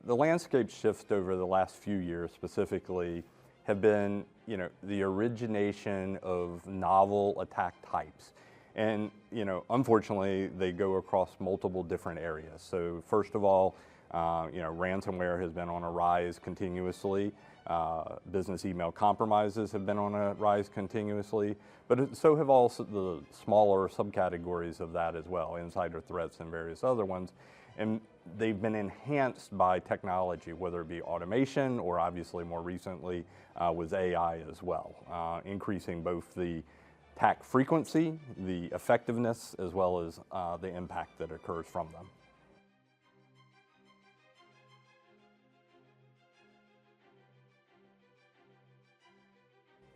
the landscape shift over the last few years specifically have been, the origination of novel attack types. And, unfortunately, they go across multiple different areas. So first of all, ransomware has been on a rise continuously. Business email compromises have been on a rise continuously, but so have also the smaller subcategories of that as well, insider threats and various other ones. And they've been enhanced by technology, whether it be automation or obviously more recently with AI as well, increasing both the attack frequency, the effectiveness, as well as the impact that occurs from them.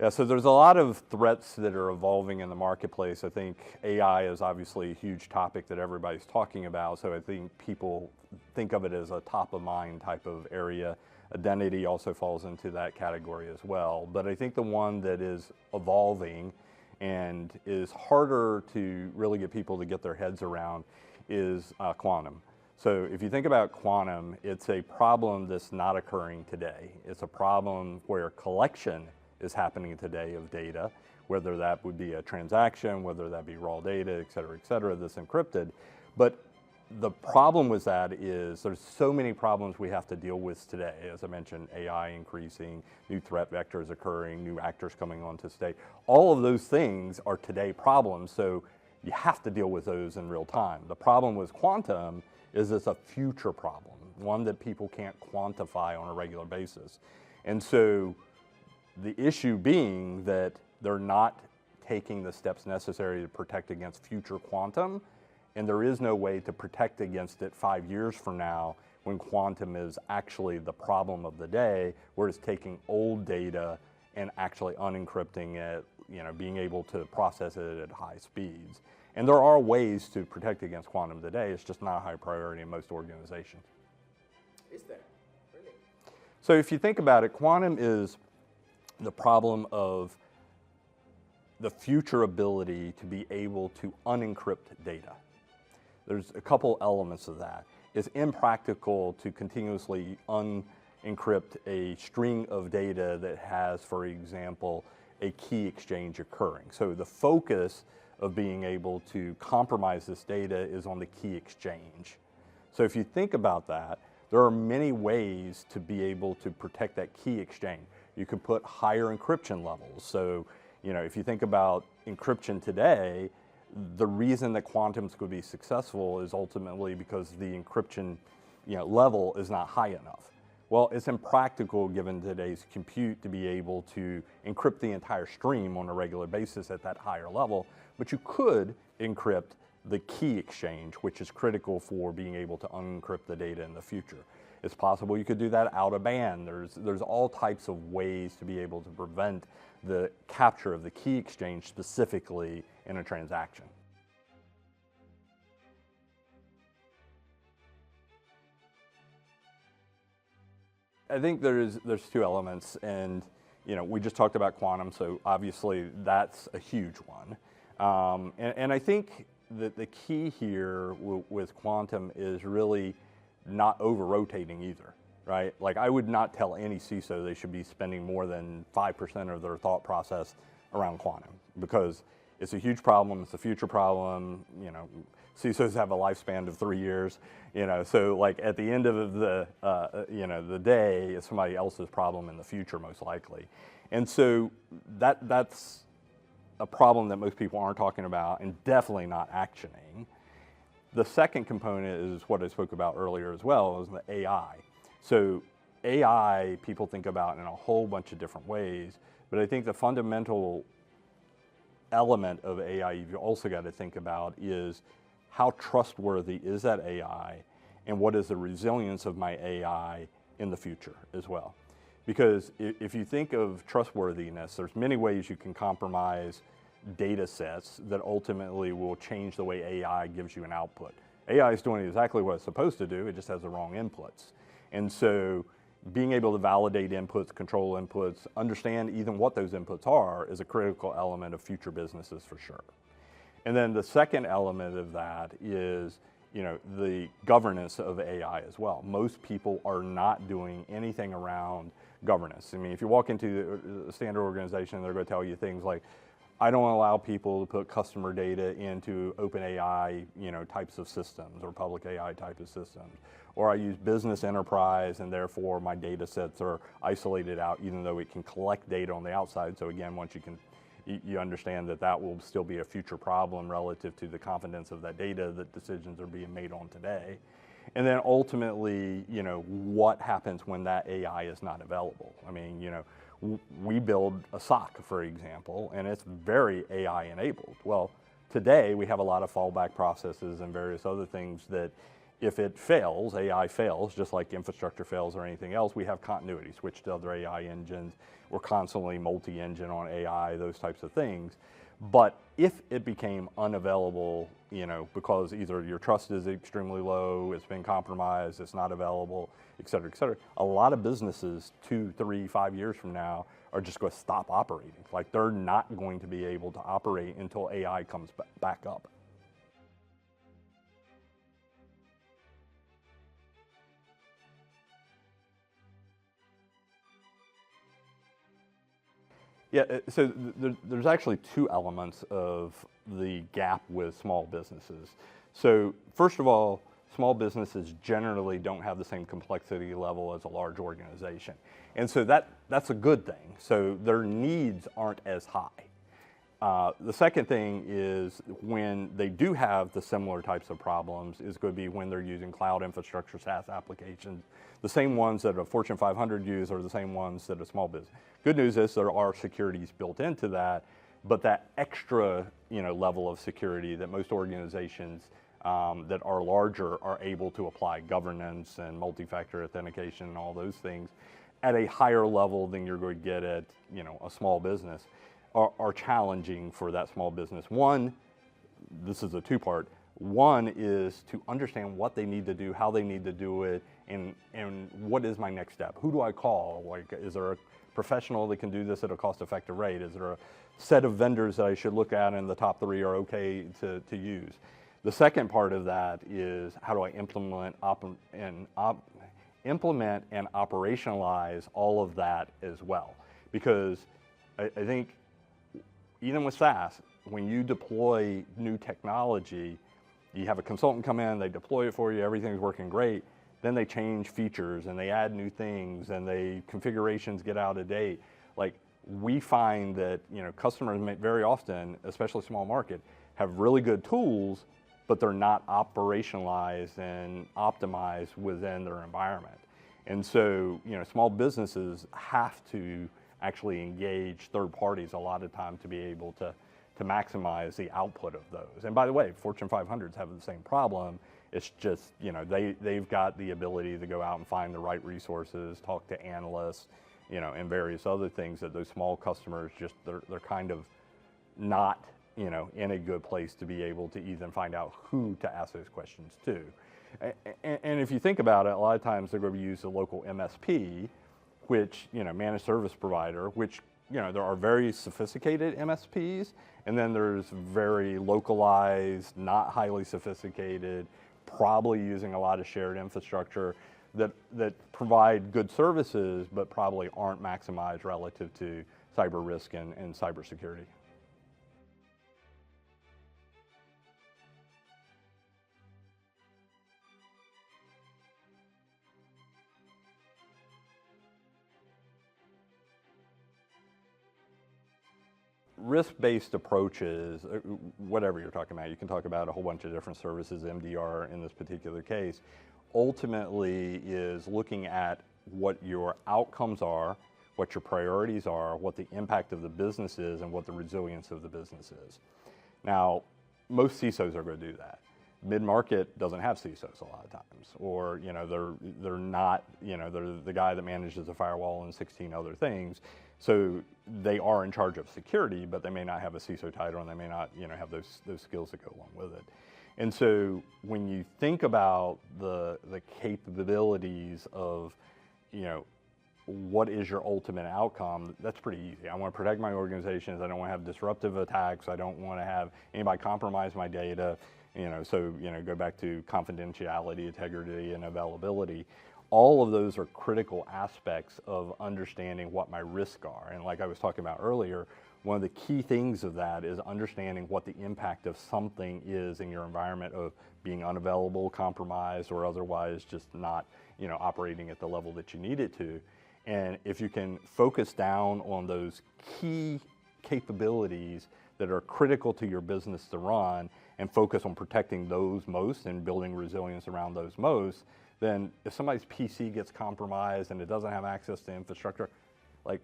Yeah, so there's a lot of threats that are evolving in the marketplace. I think AI is obviously a huge topic that everybody's talking about, so I think people think of it as a top of mind type of area. Identity also falls into that category as well. But I think the one that is evolving and is harder to really get people to get their heads around is quantum. So if you think about quantum, it's a problem that's not occurring today. It's a problem where collection is happening today of data, whether that would be a transaction, whether that be raw data, et cetera, that's encrypted. But the problem with that is there's so many problems we have to deal with today. As I mentioned, AI increasing, new threat vectors occurring, new actors coming onto stage. All of those things are today problems, so you have to deal with those in real time. The problem with quantum is it's a future problem, one that people can't quantify on a regular basis. And so the issue being that they're not taking the steps necessary to protect against future quantum, and there is no way to protect against it 5 years from now when quantum is actually the problem of the day, where it's taking old data and actually unencrypting it, being able to process it at high speeds. And there are ways to protect against quantum today, it's just not a high priority in most organizations. Is there? Really? So if you think about it, quantum is the problem of the future ability to be able to unencrypt data. There's a couple elements of that. It's impractical to continuously unencrypt a string of data that has, for example, a key exchange occurring. So the focus of being able to compromise this data is on the key exchange. So if you think about that, there are many ways to be able to protect that key exchange. You could put higher encryption levels. So, if you think about encryption today, the reason that quantum's could be successful is ultimately because the encryption, level is not high enough. Well, it's impractical given today's compute to be able to encrypt the entire stream on a regular basis at that higher level, but you could encrypt the key exchange, which is critical for being able to unencrypt the data in the future. It's possible you could do that out of band. There's all types of ways to be able to prevent the capture of the key exchange specifically in a transaction. I think there's two elements, and we just talked about quantum, so obviously that's a huge one. And I think that the key here with quantum is really not over-rotating either, right? Like, I would not tell any CISO they should be spending more than 5% of their thought process around quantum, because it's a huge problem, it's a future problem, CISOs have a lifespan of 3 years, so like at the end of the day, it's somebody else's problem in the future most likely. And so that's a problem that most people aren't talking about and definitely not actioning. The second component is what I spoke about earlier as well, is the AI. So AI, people think about in a whole bunch of different ways, but I think the fundamental element of AI you've also got to think about is how trustworthy is that AI, and what is the resilience of my AI in the future as well. Because if you think of trustworthiness, there's many ways you can compromise data sets that ultimately will change the way AI gives you an output. AI is doing exactly what it's supposed to do, it just has the wrong inputs. And so being able to validate inputs, control inputs, understand even what those inputs are is a critical element of future businesses for sure. And then the second element of that is the governance of AI as well. Most people are not doing anything around governance. I mean, if you walk into a standard organization, they're going to tell you things like, I don't allow people to put customer data into open AI, types of systems or public AI type of systems. Or I use business enterprise and therefore my data sets are isolated out even though it can collect data on the outside. So again, once you understand that will still be a future problem relative to the confidence of that data that decisions are being made on today. And then ultimately, what happens when that AI is not available? I mean, we build a SOC, for example, and it's very AI enabled. Well, today we have a lot of fallback processes and various other things that if it fails, AI fails, just like infrastructure fails or anything else, we have continuity, switch to other AI engines. We're constantly multi-engine on AI, those types of things. But if it became unavailable, because either your trust is extremely low, it's been compromised, it's not available, et cetera, a lot of businesses 2, 3, 5 years from now are just going to stop operating. Like they're not going to be able to operate until AI comes back up. Yeah, so there's actually two elements of the gap with small businesses. So first of all, small businesses generally don't have the same complexity level as a large organization. And so that's a good thing. So their needs aren't as high. The second thing is when they do have the similar types of problems is going to be when they're using cloud infrastructure, SaaS applications. The same ones that a Fortune 500 use are the same ones that a small business. Good news is there are securities built into that, but that extra level of security that most organizations that are larger are able to apply, governance and multi-factor authentication and all those things at a higher level than you're going to get at a small business are challenging for that small business. One, this is a two-part. One is to understand what they need to do, how they need to do it, and what is my next step? Who do I call? Like, is there a professional that can do this at a cost-effective rate? Is there a set of vendors that I should look at and the top 3 are okay to use? The second part of that is how do I implement and operationalize all of that as well? Because I think even with SaaS, when you deploy new technology, you have a consultant come in, they deploy it for you, everything's working great, then they change features and they add new things and configurations get out of date. Like we find that customers very often, especially small market, have really good tools, but they're not operationalized and optimized within their environment. And so small businesses have to actually engage third parties a lot of time to be able to maximize the output of those. And by the way, Fortune 500s have the same problem. It's just, they've got the ability to go out and find the right resources, talk to analysts, and various other things that those small customers they're kind of not, in a good place to be able to even find out who to ask those questions to. And if you think about it, a lot of times they're going to use a local MSP, which, managed service provider, which, there are very sophisticated MSPs, and then there's very localized, not highly sophisticated, probably using a lot of shared infrastructure that provide good services, but probably aren't maximized relative to cyber risk and cybersecurity. Risk-based approaches, whatever you're talking about, you can talk about a whole bunch of different services, MDR in this particular case, ultimately is looking at what your outcomes are, what your priorities are, what the impact of the business is, and what the resilience of the business is. Now, most CISOs are going to do that. Mid-market doesn't have CISOs a lot of times, or they're not, they're the guy that manages a firewall and 16 other things. So they are in charge of security, but they may not have a CISO title, and they may not, have those skills that go along with it. And so when you think about the capabilities of, what is your ultimate outcome, that's pretty easy. I want to protect my organizations. I don't want to have disruptive attacks. I don't want to have anybody compromise my data. So go back to confidentiality, integrity, and availability. All of those are critical aspects of understanding what my risks are. And like I was talking about earlier, one of the key things of that is understanding what the impact of something is in your environment of being unavailable, compromised, or otherwise just not, operating at the level that you need it to. And if you can focus down on those key capabilities that are critical to your business to run and focus on protecting those most and building resilience around those most, then if somebody's PC gets compromised and it doesn't have access to infrastructure,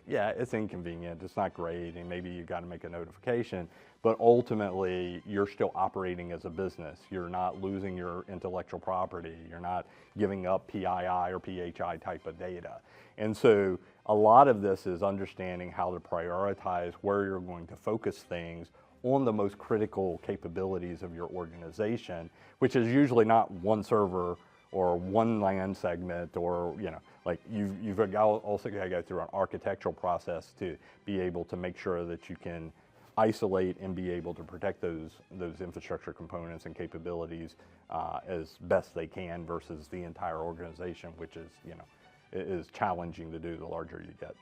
yeah, it's inconvenient, it's not great, and maybe you got to make a notification, but ultimately you're still operating as a business. You're not losing your intellectual property. You're not giving up PII or PHI type of data. And so a lot of this is understanding how to prioritize where you're going to focus things on the most critical capabilities of your organization, which is usually not one server or one LAN segment, or you've also got to go through an architectural process to be able to make sure that you can isolate and be able to protect those infrastructure components and capabilities as best they can versus the entire organization, which is challenging to do the larger you get.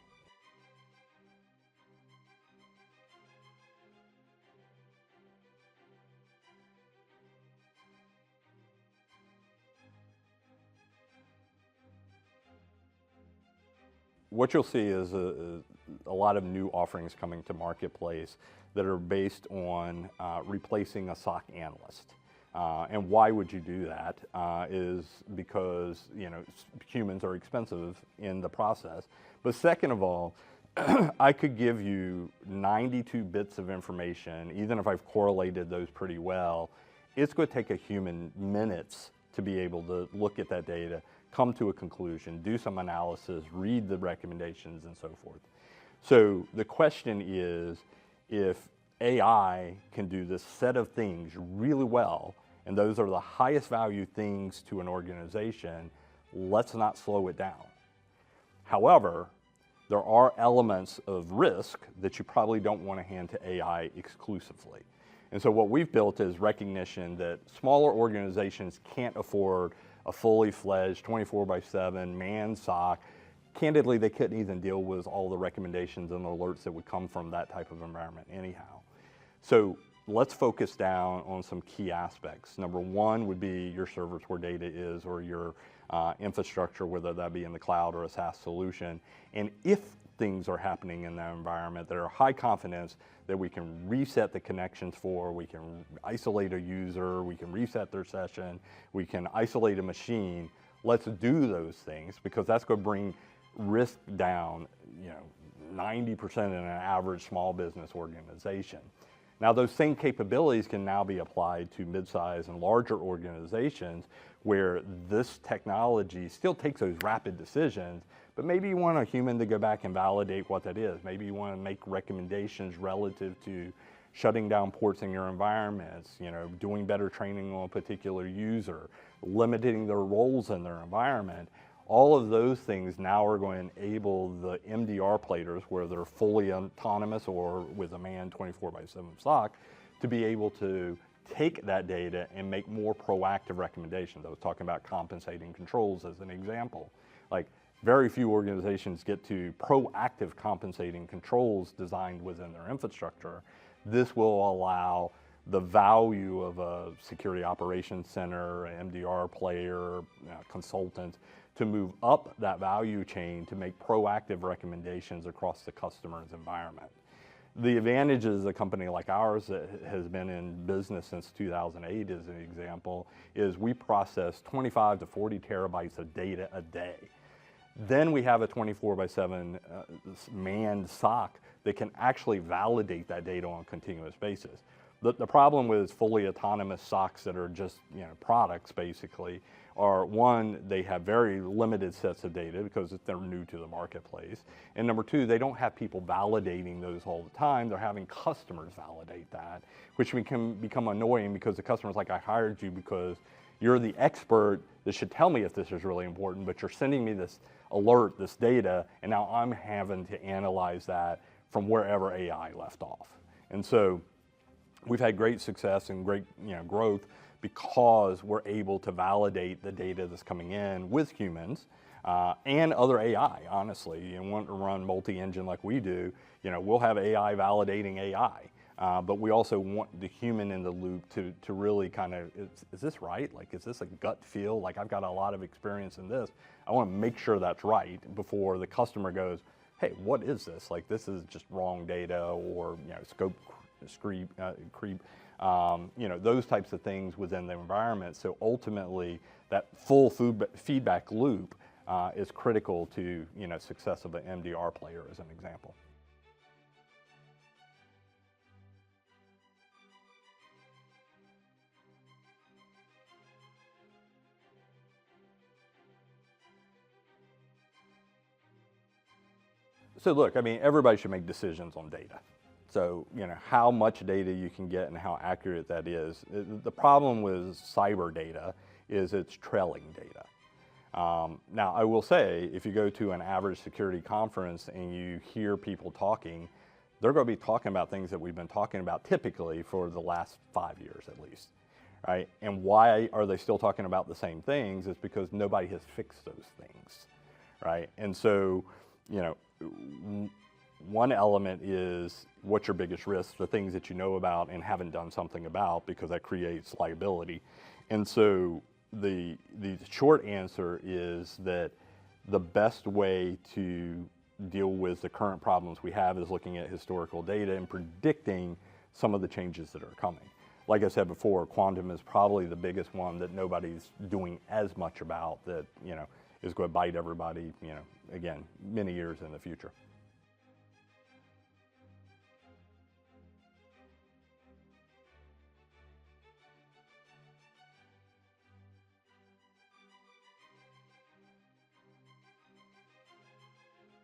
What you'll see is a lot of new offerings coming to marketplace that are based on replacing a SOC analyst. And why would you do that? Is because humans are expensive in the process. But second of all, I could give you 92 bits of information, even if I've correlated those pretty well. It's going to take a human minutes to be able to look at that data, come to a conclusion, do some analysis, read the recommendations, and so forth. So the question is, if AI can do this set of things really well, and those are the highest value things to an organization, let's not slow it down. However, there are elements of risk that you probably don't want to hand to AI exclusively. And so what we've built is recognition that smaller organizations can't afford a fully fledged 24/7 manned SOC. Candidly, they couldn't even deal with all the recommendations and alerts that would come from that type of environment anyhow. So let's focus down on some key aspects. Number one would be your servers where data is, or your infrastructure, whether that be in the cloud or a SaaS solution. And if things are happening in that environment that are high confidence that we can reset the connections for, we can isolate a user, we can reset their session, we can isolate a machine, let's do those things, because that's going to bring risk down 90% in an average small business organization. Now, those same capabilities can now be applied to mid-size and larger organizations where this technology still takes those rapid decisions, but maybe you want a human to go back and validate what that is. Maybe you want to make recommendations relative to shutting down ports in your environments, doing better training on a particular user, limiting their roles in their environment. All of those things now are going to enable the MDR players, where they're fully autonomous or with a manned 24/7 SOC, to be able to take that data and make more proactive recommendations. I was talking about compensating controls as an example. Very few organizations get to proactive compensating controls designed within their infrastructure. This will allow the value of a security operations center, an MDR player, consultant, to move up that value chain to make proactive recommendations across the customer's environment. The advantages of a company like ours that has been in business since 2008, as an example, is we process 25 to 40 terabytes of data a day. Then we have a 24/7 manned SOC that can actually validate that data on a continuous basis. The problem with fully autonomous SOCs that are just products basically are, one, they have very limited sets of data because they're new to the marketplace. And number two, they don't have people validating those all the time. They're having customers validate that, which can become annoying because the customer's like, I hired you because you're the expert that should tell me if this is really important, but you're sending me this alert, this data, and now I'm having to analyze that from wherever AI left off. And so we've had great success and great growth because we're able to validate the data that's coming in with humans and other AI, honestly. You want to run multi-engine like we do, we'll have AI validating AI. But we also want the human in the loop to really kind of, is this right? Like, is this a gut feel? Like, I've got a lot of experience in this. I want to make sure that's right before the customer goes, hey, what is this? Like, this is just wrong data, or scope creep, those types of things within the environment. So ultimately, that full feedback loop is critical to success of an MDR player, as an example. So look, I mean, everybody should make decisions on data. So, how much data you can get and how accurate that is. The problem with cyber data is it's trailing data. Now, I will say, if you go to an average security conference and you hear people talking, they're going to be talking about things that we've been talking about typically for the last 5 years at least, right? And why are they still talking about the same things? It's because nobody has fixed those things, right? And so, one element is what's your biggest risk, the things that you know about and haven't done something about, because that creates liability. And so the short answer is that the best way to deal with the current problems we have is looking at historical data and predicting some of the changes that are coming. Like I said before, quantum is probably the biggest one that nobody's doing as much about, that is going to bite everybody, again, many years in the future.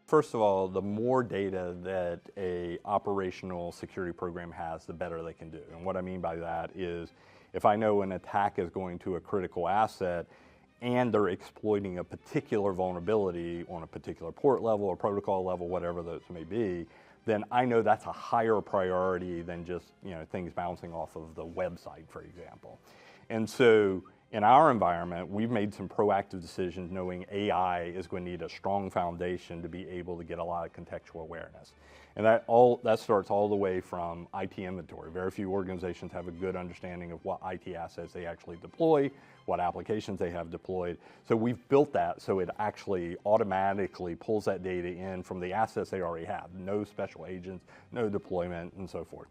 First of all, the more data that a operational security program has, the better they can do. And what I mean by that is, if I know an attack is going to a critical asset and they're exploiting a particular vulnerability on a particular port level or protocol level, whatever those may be, then I know that's a higher priority than just things bouncing off of the website, for example. And so in our environment, we've made some proactive decisions knowing AI is going to need a strong foundation to be able to get a lot of contextual awareness. And that starts all the way from IT inventory. Very few organizations have a good understanding of what IT assets they actually deploy, what applications they have deployed. So we've built that so it actually automatically pulls that data in from the assets they already have. No special agents, no deployment, and so forth.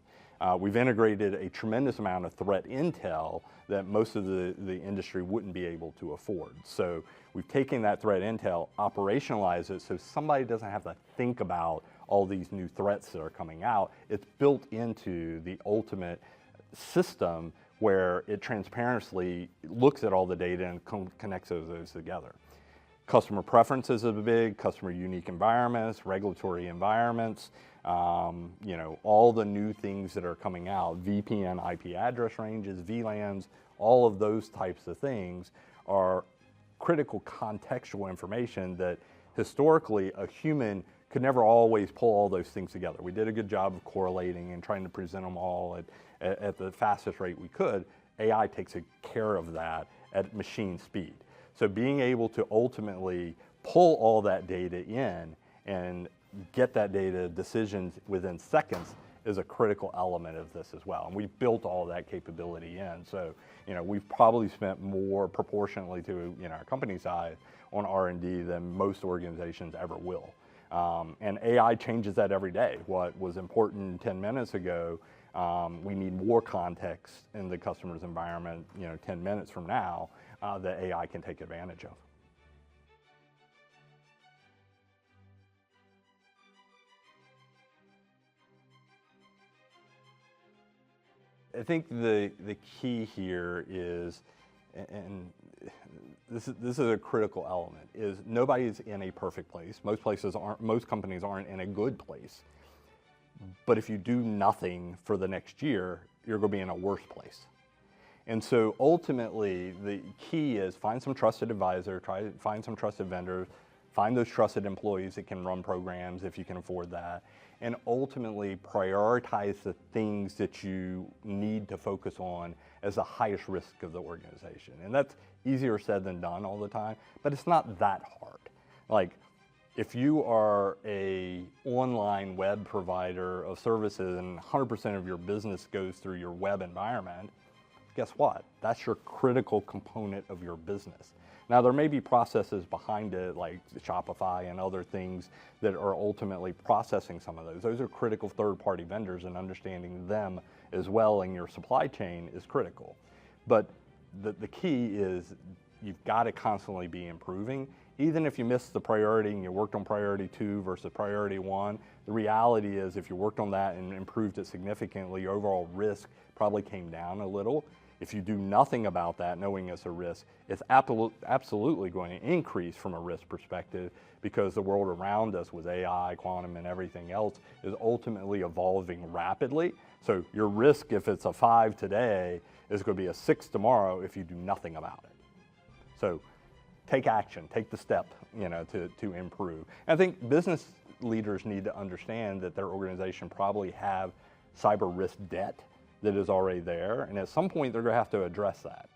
We've integrated a tremendous amount of threat intel that most of the industry wouldn't be able to afford. So we've taken that threat intel, operationalized it so somebody doesn't have to think about all these new threats that are coming out. It's built into the ultimate system where it transparently looks at all the data and connects those together. Customer preferences are big, customer unique environments, regulatory environments, all the new things that are coming out, VPN IP address ranges, VLANs, all of those types of things are critical contextual information that historically a human could never always pull all those things together. We did a good job of correlating and trying to present them all at the fastest rate we could. AI takes care of that at machine speed. So being able to ultimately pull all that data in and get that data decisions within seconds is a critical element of this as well. And we've built all that capability in. So, we've probably spent more proportionately to, our company size on R&D than most organizations ever will. And AI changes that every day. What was important 10 minutes ago, we need more context in the customer's environment, 10 minutes from now, that AI can take advantage of. I think the key here is, and this is a critical element, is nobody's in a perfect place. Most companies aren't in a good place. But if you do nothing for the next year, you're going to be in a worse place. And so ultimately, the key is find some trusted advisor, find some trusted vendors, find those trusted employees that can run programs if you can afford that, and ultimately prioritize the things that you need to focus on as the highest risk of the organization. And that's easier said than done all the time, but it's not that hard. Like, if you are a online web provider of services and 100% of your business goes through your web environment, guess what? That's your critical component of your business. Now, there may be processes behind it, like Shopify and other things that are ultimately processing some of those. Those are critical third-party vendors, and understanding them as well in your supply chain is critical. But the key is you've got to constantly be improving. Even if you missed the priority and you worked on priority 2 versus priority 1, the reality is if you worked on that and improved it significantly, your overall risk probably came down a little. If you do nothing about that, knowing it's a risk, it's absolutely going to increase from a risk perspective, because the world around us with AI, quantum, and everything else is ultimately evolving rapidly. So your risk, if it's a 5 today, is going to be a 6 tomorrow if you do nothing about it. So take action, take the step, to improve. And I think business leaders need to understand that their organization probably have cyber risk debt that is already there, and at some point they're going to have to address that.